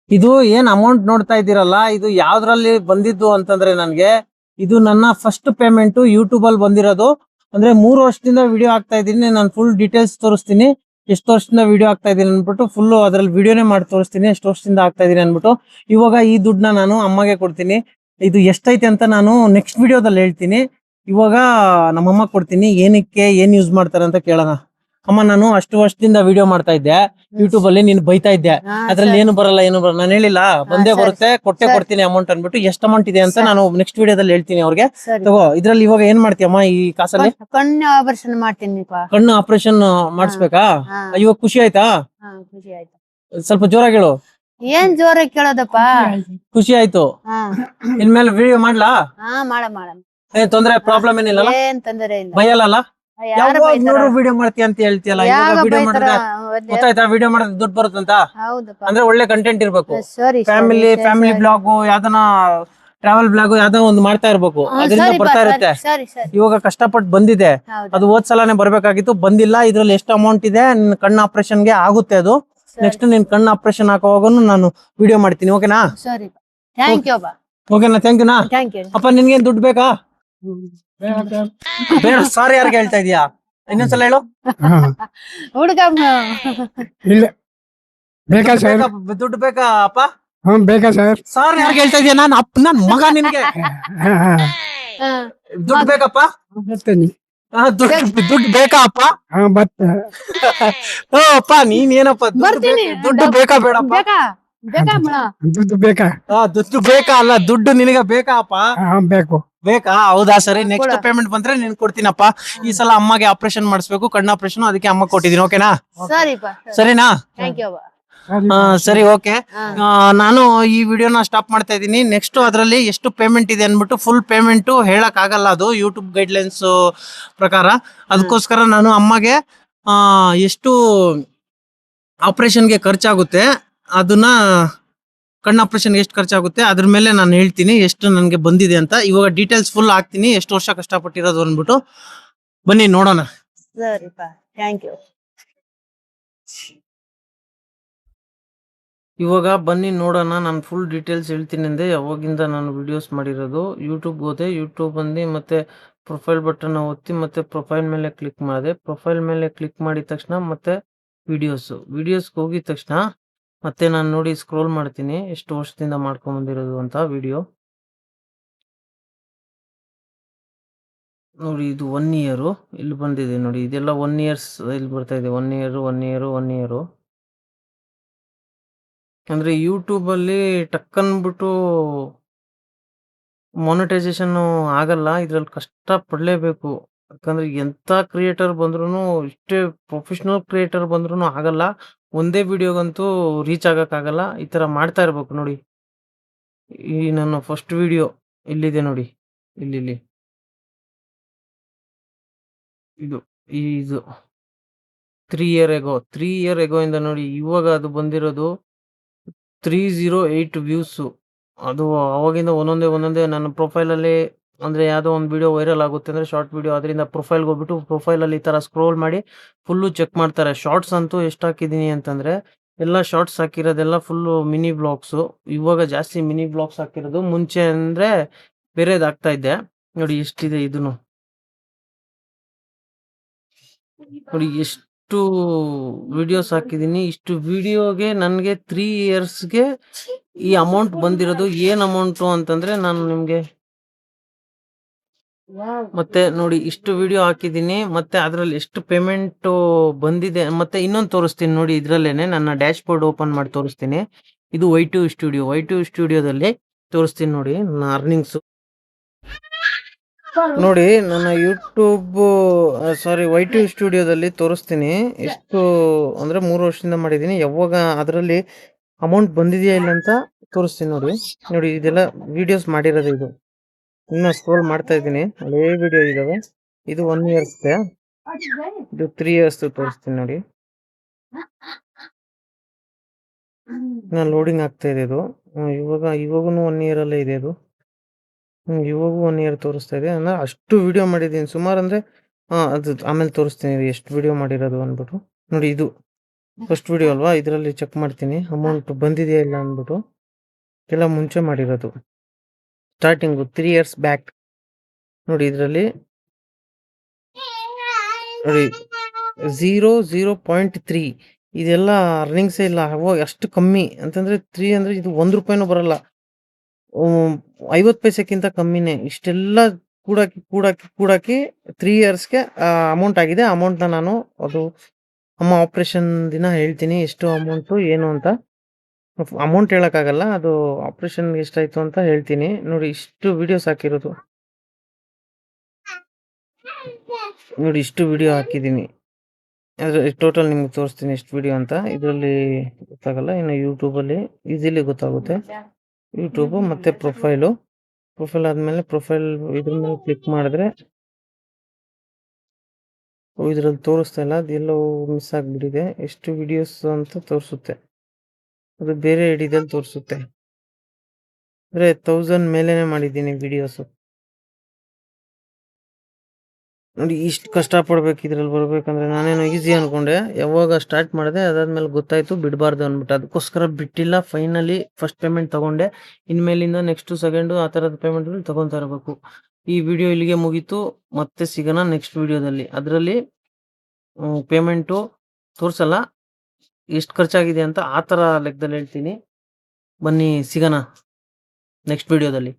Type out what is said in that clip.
ಇದು ಏನ್ ಅಮೌಂಟ್ ನೋಡ್ತಾ ಇದ್ದೀರಲ್ಲ, ಇದು ಯಾವ್ದ್ರಲ್ಲಿ ಬಂದಿದ್ದು ಅಂತಂದ್ರೆ ನನ್ಗೆ ಇದು ನನ್ನ ಫಸ್ಟ್ ಪೇಮೆಂಟ್ ಯೂಟ್ಯೂಬ್ ಅಲ್ಲಿ ಬಂದಿರೋದು. ಅಂದ್ರೆ 3 ವರ್ಷದಿಂದ ವಿಡಿಯೋ ಹಾಕ್ತಾ ಇದ್ದೀನಿ. ನಾನು ಫುಲ್ ಡೀಟೇಲ್ಸ್ ತೋರಿಸ್ತೀನಿ, ಎಷ್ಟು ವರ್ಷದಿಂದ ವಿಡಿಯೋ ಹಾಕ್ತಾ ಇದೀನಿ ಅನ್ಬಿಟ್ಟು ಫುಲ್ ಅದ್ರಲ್ಲಿ ವಿಡಿಯೋನೇ ಮಾಡಿ ತೋರಿಸ್ತೀನಿ, ಎಷ್ಟು ವರ್ಷದಿಂದ ಆಗ್ತಾ ಇದೀನಿ ಅನ್ಬಿಟ್ಟು. ಇವಾಗ ಈ ದುಡ್ಡನ್ನ ನಾನು ಅಮ್ಮಗೆ ಕೊಡ್ತೀನಿ. ಇದು ಎಷ್ಟೈತೆ ಅಂತ ನಾನು ನೆಕ್ಸ್ಟ್ ವಿಡಿಯೋದಲ್ಲಿ ಹೇಳ್ತೀನಿ. ಇವಾಗ ನಮ್ಮಮ್ಮ ಕೊಡ್ತೀನಿ. ಏನಕ್ಕೆ ಏನ್ ಯೂಸ್ ಮಾಡ್ತಾರೆ ಅಂತ ಕೇಳೋಣ. ಅಮ್ಮ, ನಾನು ಅಷ್ಟು ವರ್ಷದಿಂದ ವಿಡಿಯೋ ಮಾಡ್ತಾ ಇದ್ದೆ ಯೂಟ್ಯೂಬ್ ಅಲ್ಲಿ, ನೀನ್ ಬೈತಾ ಇದ್ದೆ ಅದ್ರಲ್ಲಿ ಏನು ಬರಲ್ಲ ಏನು ಬರಲ್ಲ. ನಾನು ಹೇಳಿಲ್ಲ, ಬಂದೇ ಬರುತ್ತೆ, ಕೊಡ್ತೀನಿ ಅಮೌಂಟ್ ಅನ್ಬಿಟ್ಟು. ಎಷ್ಟು ಅಮೌಂಟ್ ಇದೆ ಅಂತ ನಾನು ನೆಕ್ಸ್ಟ್ ವಿಡಿಯೋದಲ್ಲಿ ಹೇಳ್ತೀನಿ ಅವ್ರಿಗೆ. ತಗೋ, ಇದ್ರಲ್ಲಿ ಇವಾಗ ಏನ್ ಮಾಡ್ತೀಯಮ್ಮ ಈ ಕಾಸಲ್ಲಿ? ಕಣ್ಣು ಆಪರೇಷನ್ ಮಾಡ್ತೀನಿ. ಕಣ್ಣು ಆಪರೇಷನ್ ಮಾಡಿಸ್ಬೇಕಾ? ಇವಾಗ ಖುಷಿ ಆಯ್ತಾ? ಖುಷಿ ಆಯ್ತು. ಸ್ವಲ್ಪ ಜೋರಾಗಿ ಹೇಳು. ಏನ್ ಜೋರ ಕೇಳೋದಪ್ಪ? ಖುಷಿ ಆಯ್ತು. ಇನ್ಮೇಲೆ ವಿಡಿಯೋ ಮಾಡ್ಲಾ? ಮಾಡ ಮಾಡ. ಏನ್ ತೊಂದ್ರೆ ಪ್ರಾಬ್ಲಮ್ ಏನಿಲ್ಲ? ಏನ್ ತೊಂದರೆ ಇಲ್ಲ. ಭಯಲ್ಲ? ವಿಡಿಯೋ ಮಾಡ್ತೀಯ ಅಂತ ಹೇಳ್ತೀಯಲ್ಲ, ವಿಡಿಯೋ ಮಾಡಿದ್ರೆ ಗೊತ್ತಾಯ್ತಾ? ವಿಡಿಯೋ ಮಾಡಿದ್ರೆ ದುಡ್ಡು ಬರುತ್ತಂತ. ಅಂದ್ರೆ ಒಳ್ಳೆ ಕಂಟೆಂಟ್ ಇರ್ಬೇಕು. ಫ್ಯಾಮಿಲಿ ಬ್ಲಾಗ್, ಯಾವ್ದನ ಟ್ರಾವೆಲ್ ಬ್ಲಾಗ್ ಯಾವ್ದೋ ಒಂದು ಮಾಡ್ತಾ ಇರ್ಬೇಕು, ಅದರಿಂದ ಬರ್ತಾ ಇರುತ್ತೆ. ಇವಾಗ ಕಷ್ಟಪಟ್ಟು ಬಂದಿದೆ, ಅದು ಹೋದ್ ಸಲಾನೇ ಬರ್ಬೇಕಾಗಿತ್ತು, ಬಂದಿಲ್ಲ. ಇದ್ರಲ್ಲಿ ಎಷ್ಟು ಅಮೌಂಟ್ ಇದೆ, ನಿನ್ ಕಣ್ಣು ಆಪರೇಷನ್ ಗೆ ಆಗುತ್ತೆ ಅದು. ನೆಕ್ಸ್ಟ್ ನಿನ್ ಕಣ್ಣು ಆಪರೇಷನ್ ಹಾಕೋವಾಗೂ ನಾನು ವಿಡಿಯೋ ಮಾಡ್ತೀನಿ. ಓಕೆನಾ? ಓಕೆನಾ? ಥ್ಯಾಂಕ್ ಯುನಾ? ಅಪ್ಪ, ನಿನ್ಗೇನ್ ದುಡ್ಡು ಬೇಕಾ? ಬೇಡ. ಸಾರಿ ಯಾರಿಗೆ ಹೇಳ್ತಾ ಇದೀಯಾ? ಇನ್ನೊಂದ್ಸಲ ಹೇಳು. ಹುಡುಗ ಇಲ್ಲ ಬೇಕಾ ಸರ್? ದುಡ್ಡು ಬೇಕಾ ಅಪ್ಪ? ಬೇಕಾ ಸರ್? ಸಾರಿ ಯಾರಿಗೆ ಹೇಳ್ತಾ ಇದೀಯ? ನಾನು ನನ್ ಮಗ, ನಿನ್ಗೆ ದುಡ್ಡು ಬೇಕಪ್ಪ? ಬರ್ತೀನಿ. ದುಡ್ಡು ಬೇಕಾ ಅಪ್ಪ? ಅಪ್ಪ, ನೀನ್ ಏನಪ್ಪ ದುಡ್ಡು ಬೇಕಾ ಬೇಡಪ್ಪ? ದುಡ್ಡು ಬೇಕಾ? ದುಡ್ಡು ಬೇಕಾ ಅಲ್ಲ, ದುಡ್ಡು ನಿನಗ ಬೇಕಾ ಅಪ್ಪ? ಬೇಕು. ಬೇಕಾ? ಹೌದಾ, ಸರಿ. ನೆಕ್ಸ್ಟ್ ಪೇಮೆಂಟ್ ಬಂದ್ರೆ ನಿನ್ ಕೊಡ್ತೀನಪ್ಪ. ಈ ಸಲ ಅಮ್ಮಗೆ ಆಪರೇಷನ್ ಮಾಡಿಸ್ಬೇಕು, ಕಣ್ಣು ಆಪರೇಷನ್, ಅದಕ್ಕೆ ಅಮ್ಮ ಕೊಟ್ಟಿದ್ದೀನಿ. ಓಕೆನಾ? ಸರಿನಾ? ಸರಿ, ಓಕೆ. ನಾನು ಈ ವಿಡಿಯೋನ ಸ್ಟಾಪ್ ಮಾಡ್ತಾ ಇದ್ದೀನಿ. ನೆಕ್ಸ್ಟ್ ಅದ್ರಲ್ಲಿ ಎಷ್ಟು ಪೇಮೆಂಟ್ ಇದೆ ಅನ್ಬಿಟ್ಟು ಫುಲ್ ಪೇಮೆಂಟ್ ಹೇಳಕ್ ಆಗಲ್ಲ, ಅದು ಯೂಟ್ಯೂಬ್ ಗೈಡ್ಲೈನ್ಸ್ ಪ್ರಕಾರ. ಅದಕ್ಕೋಸ್ಕರ ನಾನು ಅಮ್ಮಗೆ ಎಷ್ಟು ಆಪರೇಷನ್ಗೆ ಖರ್ಚಾಗುತ್ತೆ, ಅದನ್ನ ಕಣ್ಣು ಆಪರೇಷನ್ಗೆ ಎಷ್ಟು ಖರ್ಚಾಗುತ್ತೆ ಅದ್ರ ಮೇಲೆ ನಾನು ಹೇಳ್ತೀನಿ ಎಷ್ಟು ನನಗೆ ಬಂದಿದೆ ಅಂತ. ಇವಾಗ ಡೀಟೇಲ್ಸ್ ಫುಲ್ ಹಾಕ್ತೀನಿ, ಎಷ್ಟು ವರ್ಷ ಕಷ್ಟಪಟ್ಟಿರೋದು ಅಂದ್ಬಿಟ್ಟು. ಬನ್ನಿ ನೋಡೋಣ. ಇವಾಗ ಬನ್ನಿ ನೋಡೋಣ. ನಾನು ಫುಲ್ ಡೀಟೇಲ್ಸ್ ಹೇಳ್ತೀನಿ ಅಂದೆ. ಯಾವಾಗಿಂದ ನಾನು ವಿಡಿಯೋಸ್ ಮಾಡಿರೋದು. ಯೂಟ್ಯೂಬ್ ಹೋದೆ, ಯೂಟ್ಯೂಬ್ ಬಂದು ಮತ್ತೆ ಪ್ರೊಫೈಲ್ ಬಟನ್ ಒತ್ತಿ ಮತ್ತೆ ಪ್ರೊಫೈಲ್ ಮೇಲೆ ಕ್ಲಿಕ್ ಮಾಡಿದೆ. ಪ್ರೊಫೈಲ್ ಮೇಲೆ ಕ್ಲಿಕ್ ಮಾಡಿದ ತಕ್ಷಣ ಮತ್ತೆ ವಿಡಿಯೋಸ್ಗೆ ಹೋಗಿದ ತಕ್ಷಣ ಮತ್ತೆ ನಾನು ನೋಡಿ ಸ್ಕ್ರೋಲ್ ಮಾಡ್ತೀನಿ, ಎಷ್ಟು ವರ್ಷದಿಂದ ಮಾಡ್ಕೊಂಡ್ ಬಂದಿರೋದು ಅಂತ ವಿಡಿಯೋ ನೋಡಿ. ಇದು 1 ಇಯರ್ ಇಲ್ಲಿ ಬಂದಿದೆ ನೋಡಿ. ಇದೆಲ್ಲ 1 ಇಯರ್ಸ್ ಇಲ್ಲಿ ಬರ್ತಾ ಇದೆ. 1 ಇಯರ್ ಅಂದ್ರೆ ಯೂಟ್ಯೂಬ್ ಅಲ್ಲಿ ಟಕ್ ಅನ್ಬಿಟ್ಟು ಮಾನಿಟೈಸೇಷನ್ ಆಗಲ್ಲ. ಇದ್ರಲ್ಲಿ ಕಷ್ಟ ಪಡ್ಲೇಬೇಕು. ಯಾಕಂದ್ರೆ ಎಂತ ಕ್ರಿಯೇಟರ್ ಬಂದ್ರು, ಇಷ್ಟೇ ಪ್ರೊಫೆಷನಲ್ ಕ್ರಿಯೇಟರ್ ಬಂದ್ರು ಆಗಲ್ಲ. ಒಂದೇ ವಿಡಿಯೋಗಂತೂ ರೀಚ್ ಆಗಕ್ಕಾಗಲ್ಲ. ಈ ತರ ಮಾಡ್ತಾ ಇರ್ಬೇಕು ನೋಡಿ. ಈ ನನ್ನ ಫಸ್ಟ್ ವಿಡಿಯೋ ಇಲ್ಲಿದೆ ನೋಡಿ, ಇಲ್ಲಿ ಇದು 3 ಇಯರ್ ಎಗೋ ಇಂದ ನೋಡಿ ಇವಾಗ ಅದು ಬಂದಿರೋದು 308 ವ್ಯೂಸ್. ಅದು ಅವಾಗಿಂದ ಒಂದೊಂದೇ ನನ್ನ ಪ್ರೊಫೈಲಲ್ಲಿ, ಅಂದ್ರೆ ಯಾವುದೋ ಒಂದು ವಿಡಿಯೋ ವೈರಲ್ ಆಗುತ್ತೆ ಅಂದ್ರೆ ಶಾರ್ಟ್ ವಿಡಿಯೋ, ಅದರಿಂದ ಪ್ರೊಫೈಲ್ಗೆ ಹೋಗ್ಬಿಟ್ಟು ಪ್ರೊಫೈಲಲ್ಲಿ ಈ ಥರ ಸ್ಕ್ರೋಲ್ ಮಾಡಿ ಫುಲ್ಲು ಚೆಕ್ ಮಾಡ್ತಾರೆ. ಶಾರ್ಟ್ಸ್ ಅಂತೂ ಎಷ್ಟು ಹಾಕಿದ್ದೀನಿ ಅಂತಂದರೆ, ಎಲ್ಲ ಶಾರ್ಟ್ಸ್ ಹಾಕಿರೋದೆಲ್ಲ ಫುಲ್ಲು ಮಿನಿ ಬ್ಲಾಗ್ಸು. ಇವಾಗ ಜಾಸ್ತಿ ಮಿನಿ ಬ್ಲಾಗ್ಸ್ ಹಾಕಿರೋದು. ಮುಂಚೆ ಅಂದರೆ ಬೇರೆದು ಹಾಕ್ತಾ ಇದ್ದೆ. ನೋಡಿ ಎಷ್ಟಿದೆ ಇದನ್ನು ನೋಡಿ, ಎಷ್ಟು ವಿಡಿಯೋಸ್ ಹಾಕಿದ್ದೀನಿ. ಇಷ್ಟು ವಿಡಿಯೋಗೆ ನನಗೆ 3 ಇಯರ್ಸ್ಗೆ ಈ ಅಮೌಂಟ್ ಬಂದಿರೋದು. ಏನು ಅಮೌಂಟು ಅಂತಂದ್ರೆ, ನಾನು ನಿಮಗೆ ಮತ್ತೆ ನೋಡಿ ಇಷ್ಟು ವಿಡಿಯೋ ಹಾಕಿದ್ದೀನಿ, ಮತ್ತೆ ಅದರಲ್ಲಿ ಎಷ್ಟು ಪೇಮೆಂಟು ಬಂದಿದೆ ಮತ್ತೆ ಇನ್ನೊಂದು ತೋರಿಸ್ತೀನಿ ನೋಡಿ. ಇದರಲ್ಲೇನೆ ನನ್ನ ಡ್ಯಾಶ್ ಬೋರ್ಡ್ ಓಪನ್ ಮಾಡಿ ತೋರಿಸ್ತೀನಿ. ಇದು ವೈ2 ಸ್ಟುಡಿಯೋದಲ್ಲಿ ತೋರಿಸ್ತೀನಿ ನೋಡಿ ನನ್ನ ಅರ್ನಿಂಗ್ಸು. ನೋಡಿ ನನ್ನ ಯೂಟ್ಯೂಬ್ ವೈ2 ಸ್ಟುಡಿಯೋದಲ್ಲಿ ತೋರಿಸ್ತೀನಿ ಎಷ್ಟು ಅಂದ್ರೆ 3 ವರ್ಷದಿಂದ ಮಾಡಿದ್ದೀನಿ. ಯಾವಾಗ ಅದರಲ್ಲಿ ಅಮೌಂಟ್ ಬಂದಿದೆಯಾ ಇಲ್ಲ ಅಂತ ತೋರಿಸ್ತೀನಿ ನೋಡಿ. ಇದೆಲ್ಲ ವಿಡಿಯೋಸ್ ಮಾಡಿರೋದು. ಇದು ಇನ್ನ ಸ್ಕ್ರೋಲ್ ಮಾಡ್ತಾ ಇದ್ದೀನಿ, ಹಳೇ ವಿಡಿಯೋ ಇದಾವೆ. ಇದು 1 ಇಯರ್ಸ್ದೆ, ಇದು 3 ಇಯರ್ಸ್ ತೋರಿಸ್ತೀನಿ ನೋಡಿ. ನಾನು ಲೋಡಿಂಗ್ ಆಗ್ತಾ ಇದೆ ಇದು. ಇವಾಗೂ 1 ಇಯರ್ ಅಲ್ಲೇ ಇದೆ ಇದು. ಇವಾಗೂ 1 ಇಯರ್ ತೋರಿಸ್ತಾ ಇದೆ. ಅಂದ್ರೆ ಅಷ್ಟು ವಿಡಿಯೋ ಮಾಡಿದ್ದೀನಿ ಸುಮಾರು. ಅಂದ್ರೆ ಅದು ಆಮೇಲೆ ತೋರಿಸ್ತೀನಿ ಎಷ್ಟು ವಿಡಿಯೋ ಮಾಡಿರೋದು ಅಂದ್ಬಿಟ್ಟು. ನೋಡಿ ಇದು ಫಸ್ಟ್ ವಿಡಿಯೋ ಅಲ್ವಾ, ಇದರಲ್ಲಿ ಚೆಕ್ ಮಾಡ್ತೀನಿ ಅಮೌಂಟ್ ಬಂದಿದೆಯಾ ಇಲ್ಲ ಅಂದ್ಬಿಟ್ಟು. ಎಲ್ಲ ಮುಂಚೆ ಮಾಡಿರೋದು, ಸ್ಟಾರ್ಟಿಂಗು 3 years ಬ್ಯಾಕ್. ನೋಡಿ ಇದರಲ್ಲಿ ನೋಡಿ 0.3 ಇದೆಲ್ಲ ಅರ್ನಿಂಗ್ಸೇ ಇಲ್ಲ. ಅಷ್ಟು ಕಮ್ಮಿ ಅಂತಂದ್ರೆ 3 ಅಂದ್ರೆ ಇದು 1 ರೂಪಾಯಿನೂ ಬರಲ್ಲ. 50 ಪೈಸೆಕ್ಕಿಂತ ಕಮ್ಮಿನೇ. ಇಷ್ಟೆಲ್ಲ ಕೂಡಾಕಿ 3 ಇಯರ್ಸ್ಗೆ ಅಮೌಂಟ್ ಆಗಿದೆ. ಅಮೌಂಟ್ನ ನಾನು ಅದು ಅಮ್ಮ ಆಪ್ರೇಷನ್ ದಿನ ಹೇಳ್ತೀನಿ ಎಷ್ಟು ಅಮೌಂಟು ಏನು ಅಂತ. ಅಮೌಂಟ್ ಹೇಳೋಕ್ಕಾಗಲ್ಲ, ಅದು ಆಪ್ರೇಷನ್ ಎಷ್ಟಾಯ್ತು ಅಂತ ಹೇಳ್ತೀನಿ. ನೋಡಿ ಇಷ್ಟು ವಿಡಿಯೋಸ್ ಹಾಕಿರೋದು, ನೋಡಿ ಇಷ್ಟು ವಿಡಿಯೋ ಹಾಕಿದ್ದೀನಿ. ಅದ್ರ ಟೋಟಲ್ ನಿಮ್ಗೆ ತೋರಿಸ್ತೀನಿ ಎಷ್ಟು ವಿಡಿಯೋ ಅಂತ. ಇದರಲ್ಲಿ ಗೊತ್ತಾಗಲ್ಲ, ಇನ್ನು ಯೂಟ್ಯೂಬಲ್ಲಿ ಈಸಿಲಿ ಗೊತ್ತಾಗುತ್ತೆ. ಯೂಟ್ಯೂಬು ಮತ್ತು ಪ್ರೊಫೈಲ್ ಆದಮೇಲೆ ಪ್ರೊಫೈಲ್ ಇದ್ರ ಮೇಲೆ ಕ್ಲಿಕ್ ಮಾಡಿದ್ರೆ ಇದರಲ್ಲಿ ತೋರಿಸ್ತಾ ಇಲ್ಲ, ಅದೆಲ್ಲೋ ಮಿಸ್ ಆಗಿಬಿಟ್ಟಿದೆ. ಎಷ್ಟು ವಿಡಿಯೋಸ್ ಅಂತ ತೋರಿಸುತ್ತೆ, ಅದು ಬೇರೆ ಹಿಡಿದಲ್ಲಿ ತೋರಿಸುತ್ತೆ. ಅಂದರೆ 1000 ಮೇಲೇನೆ ಮಾಡಿದ್ದೀನಿ ವಿಡಿಯೋಸು. ನೋಡಿ ಇಷ್ಟು ಕಷ್ಟಪಡ್ಬೇಕು ಇದ್ರಲ್ಲಿ ಬರ್ಬೇಕಂದ್ರೆ. ನಾನೇನು ಈಸಿ ಅನ್ಕೊಂಡೆ, ಯಾವಾಗ ಸ್ಟಾರ್ಟ್ ಮಾಡಿದೆ ಅದಾದ್ಮೇಲೆ ಗೊತ್ತಾಯ್ತು ಬಿಡಬಾರ್ದು ಅಂದ್ಬಿಟ್ಟು. ಅದಕ್ಕೋಸ್ಕರ ಬಿಟ್ಟಿಲ್ಲ. ಫೈನಲಿ ಫಸ್ಟ್ ಪೇಮೆಂಟ್ ತಗೊಂಡೆ. ಇನ್ಮೇಲಿಂದ ನೆಕ್ಸ್ಟು ಸೆಕೆಂಡು ಆ ಥರದ ಪೇಮೆಂಟ್ಗಳು ತಗೊತಾ ಇರಬೇಕು. ಈ ವಿಡಿಯೋ ಇಲ್ಲಿಗೆ ಮುಗೀತು. ಮತ್ತೆ ಸಿಗೋಣ ನೆಕ್ಸ್ಟ್ ವಿಡಿಯೋದಲ್ಲಿ. ಅದರಲ್ಲಿ ಪೇಮೆಂಟು ತೋರಿಸಲ್ಲ, ಎಷ್ಟು ಖರ್ಚಾಗಿದೆ ಅಂತ ಆ ಥರ ಲೆಕ್ಕದಲ್ಲಿ ಹೇಳ್ತೀನಿ. ಬನ್ನಿ ಸಿಗೋಣ ನೆಕ್ಸ್ಟ್ ವಿಡಿಯೋದಲ್ಲಿ.